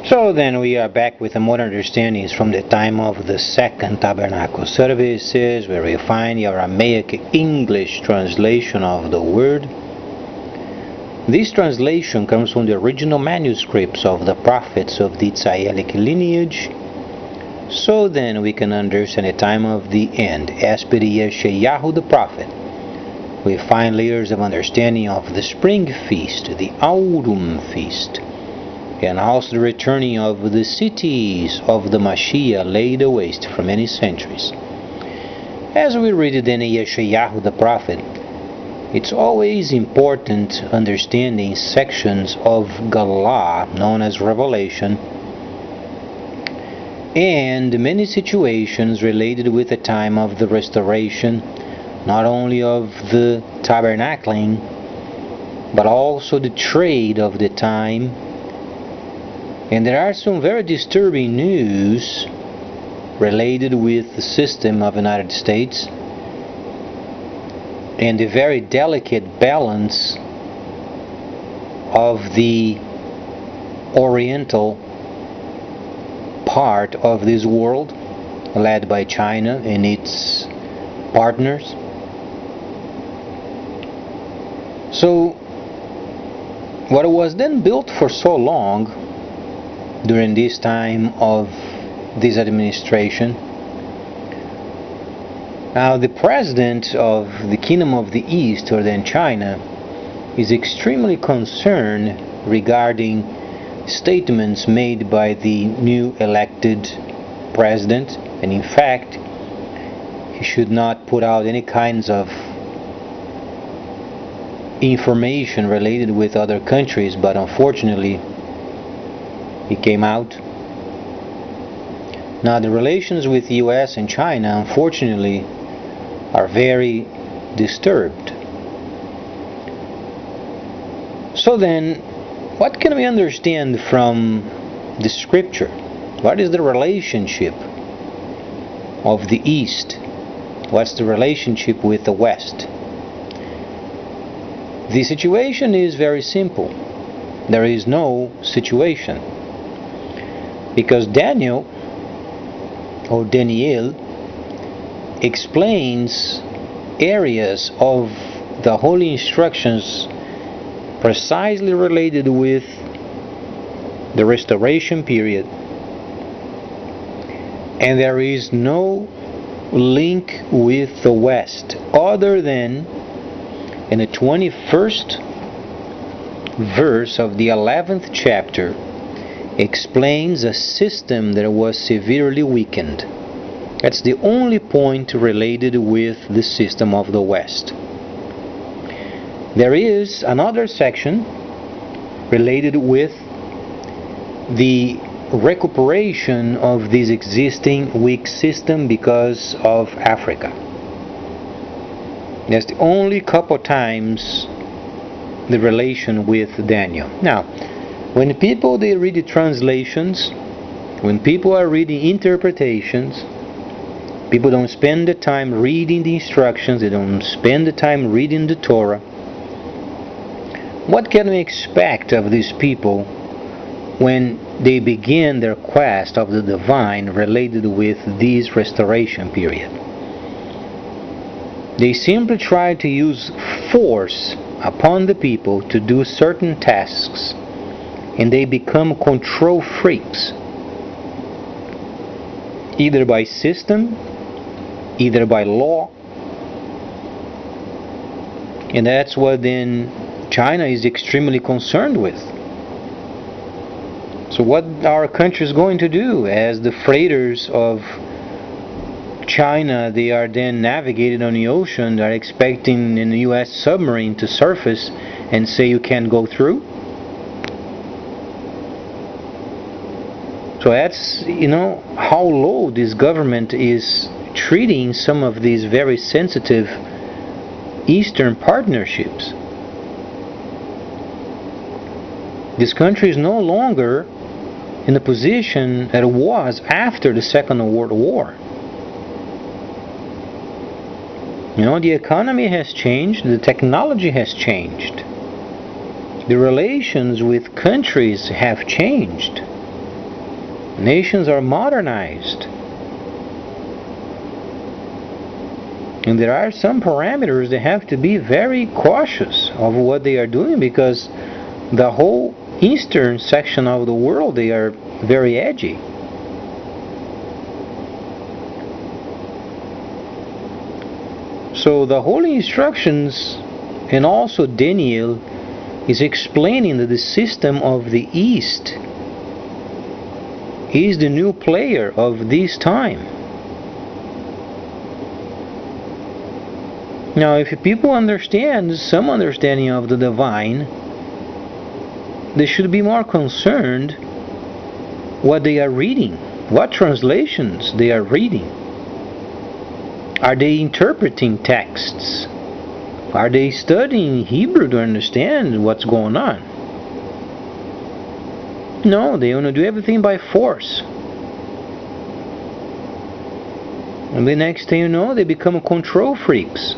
So then we are back with the modern understandings from the time of the Second Tabernacle Services, where we find the Aramaic English translation of the word. This translation comes from the original manuscripts of the prophets of the Tzayelic lineage. So then we can understand the time of the end. As per Yeshayahu the prophet, we find layers of understanding of the spring feast, the autumn feast, and also the returning of the cities of the Mashiach laid waste for many centuries. As we read it in Yeshayahu the prophet, it's always important understanding sections of Galah, known as Revelation, and many situations related with the time of the restoration, not only of the tabernacling, but also the trade of the time. And there are some very disturbing news related with the system of the United States and the very delicate balance of the Oriental part of this world, led by China and its partners. So, what was then built for so long during this time of this administration, now the president of the Kingdom of the East, or then China, is extremely concerned regarding statements made by the new elected president, and in fact he should not put out any kinds of information related with other countries, but unfortunately he came out. Now the relations with the US and China, unfortunately, are very disturbed. So then, what can we understand from the scripture? What is the relationship of the East? What's the relationship with the West? The situation is very simple. There is no situation, because Daniel explains areas of the holy instructions precisely related with the restoration period, and there is no link with the West other than in the 21st verse of the 11th chapter explains a system that was severely weakened. That's the only point related with the system of the West. There is another section related with the recuperation of this existing weak system because of Africa. That's the only couple times the relation with Daniel. Now, when people they read the translations, when people are reading interpretations, people don't spend the time reading the instructions, they don't spend the time reading the Torah. What can we expect of these people when they begin their quest of the divine related with this restoration period? They simply try to use force upon the people to do certain tasks, and they become control freaks, either by system, either by law. And that's what then China is extremely concerned with. So what our country is going to do as the freighters of China, they are then navigated on the ocean, they're expecting an US submarine to surface and say you can't go through? So that's, how low this government is treating some of these very sensitive Eastern partnerships. This country is no longer in the position that it was after the Second World War. The economy has changed, the technology has changed. The relations with countries have changed. Nations are modernized. And there are some parameters they have to be very cautious of what they are doing, because the whole eastern section of the world, they are very edgy. So the Holy Instructions, and also Daniel, is explaining that the system of the East is the new player of this time. Now, if people understand some understanding of the divine, they should be more concerned what they are reading, what translations they are reading. Are they interpreting texts? Are they studying Hebrew to understand what's going on? No, they want to do everything by force. And the next thing you know, they become control freaks.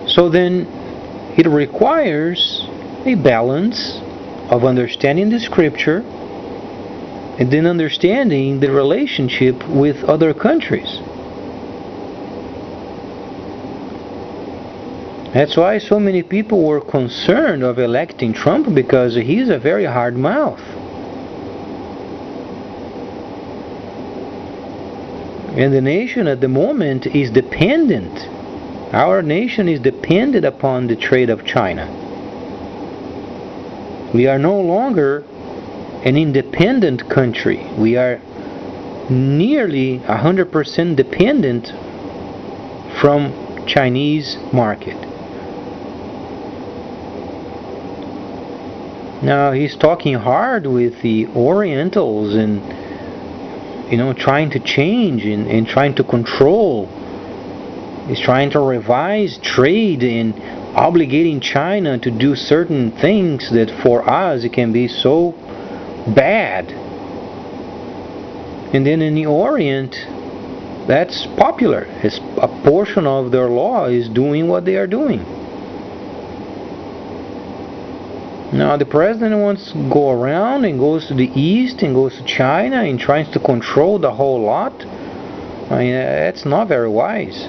So then it requires a balance of understanding the scripture and then understanding the relationship with other countries. That's why so many people were concerned of electing Trump, because he's a very hard mouth. And the nation at the moment is dependent. Our nation is dependent upon the trade of China. We are no longer an independent country. We are nearly 100% dependent from Chinese market. Now he's talking hard with the Orientals and trying to change and trying to control. He's trying to revise trade and obligating China to do certain things that for us it can be so bad. And then in the Orient, that's popular. It's a portion of their law is doing what they are doing. Now the president wants to go around and goes to the east and goes to China and tries to control the whole lot. I mean, that's not very wise.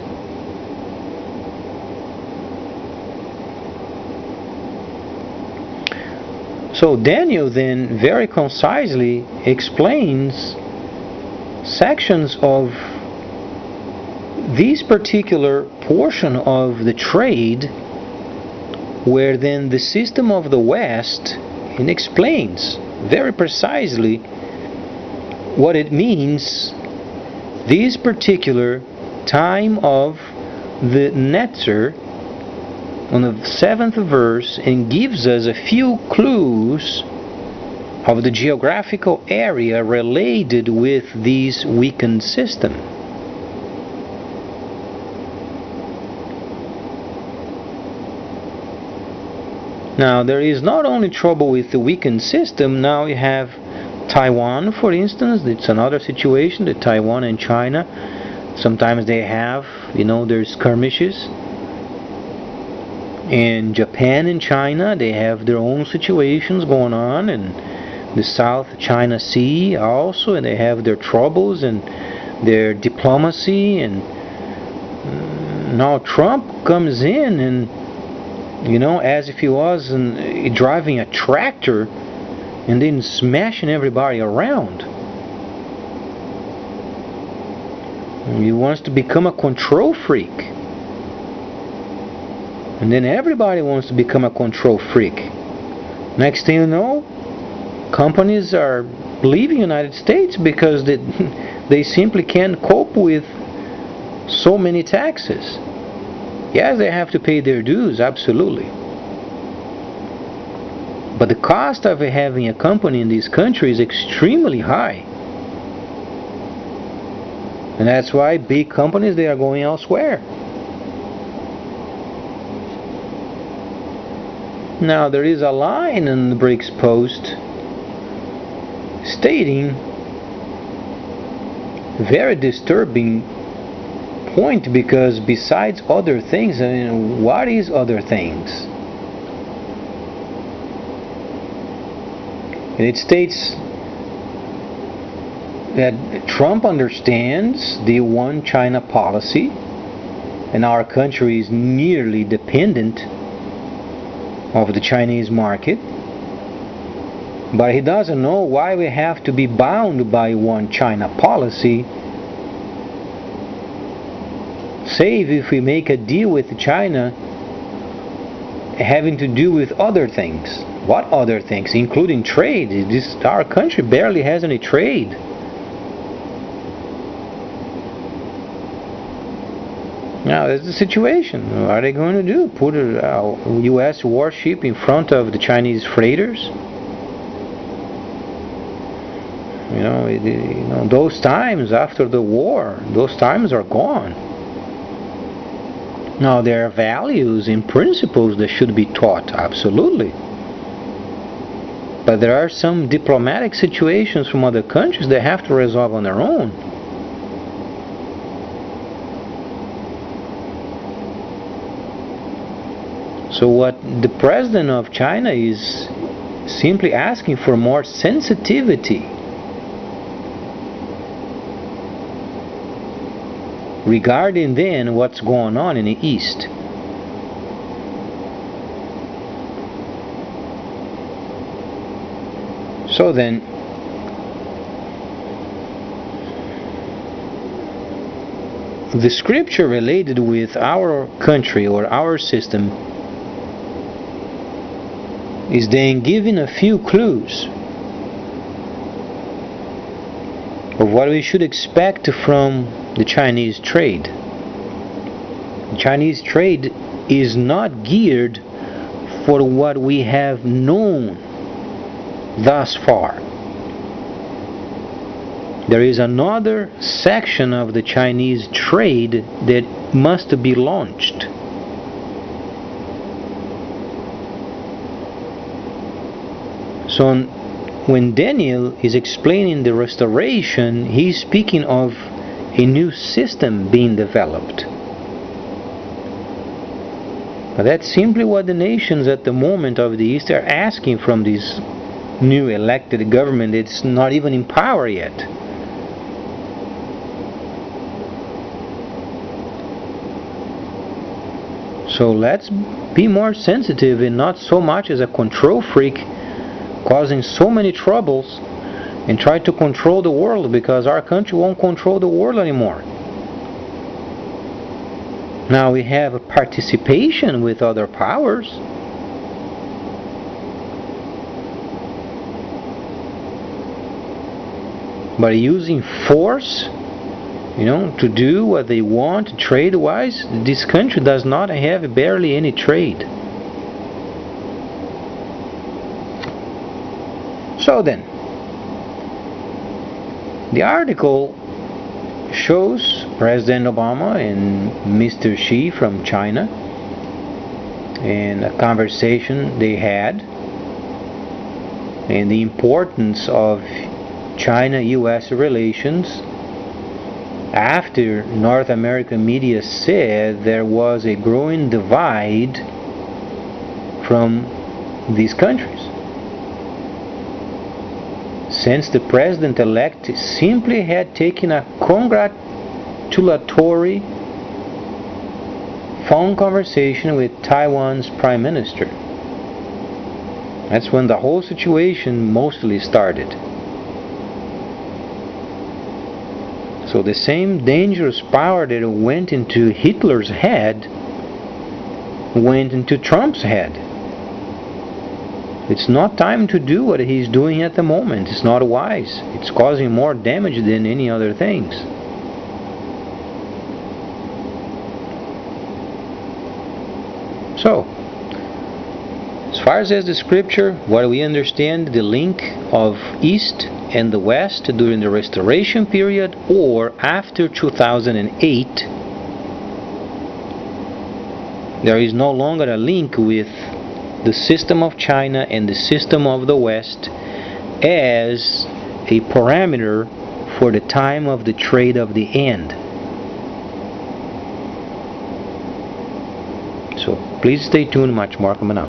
So Daniel then very concisely explains sections of this particular portion of the trade, where then the system of the West, and explains very precisely what it means, this particular time of the Netzer, on the 7th verse, and gives us a few clues of the geographical area related with this weakened system. Now there is not only trouble with the weakened system. Now you have Taiwan, for instance. It's another situation, that Taiwan and China, sometimes they have, their skirmishes. And Japan and China, they have their own situations going on, and the South China Sea also, and they have their troubles and their diplomacy. And now Trump comes in and, as if he was driving a tractor and then smashing everybody around. He wants to become a control freak. And then everybody wants to become a control freak. Next thing you know, companies are leaving the United States because they simply can't cope with so many taxes. Yes, they have to pay their dues, absolutely. But the cost of having a company in this country is extremely high. And that's why big companies, they are going elsewhere. Now there is a line in the BRICS post stating very disturbing point, because besides other things, what is other things? And it states that Trump understands the one China policy, and our country is nearly dependent of the Chinese market, but he doesn't know why we have to be bound by one China policy, save if we make a deal with China having to do with other things. What other things? Including trade. Our country barely has any trade. Now, that's the situation. What are they going to do? Put a U.S. warship in front of the Chinese freighters? Those times after the war, those times are gone. Now, there are values and principles that should be taught, absolutely. But there are some diplomatic situations from other countries they have to resolve on their own. So what the president of China is simply asking for more sensitivity regarding then what's going on in the East. So then, the scripture related with our country or our system is then giving a few clues of what we should expect from the Chinese trade. The Chinese trade is not geared for what we have known thus far. There is another section of the Chinese trade that must be launched. So when Daniel is explaining the restoration, he's speaking of a new system being developed. But that's simply what the nations at the moment of the East are asking from this new elected government. It's not even in power yet. So let's be more sensitive and not so much as a control freak causing so many troubles and try to control the world, because our country won't control the world anymore. Now we have a participation with other powers, but using force, to do what they want trade-wise, this country does not have barely any trade. So then, the article shows President Obama and Mr. Xi from China and a conversation they had, and the importance of China-US relations after North American media said there was a growing divide from these countries, since the president-elect simply had taken a congratulatory phone conversation with Taiwan's Prime Minister. That's when the whole situation mostly started. So the same dangerous power that went into Hitler's head went into Trump's head. It's not time to do what he's doing at the moment. It's not wise. It's causing more damage than any other things. So, as far as the scripture, what we understand, the link of East and the West during the Restoration period or after 2008, there is no longer a link with the system of China and the system of the West as a parameter for the time of the trade of the end. So please stay tuned, much more coming up.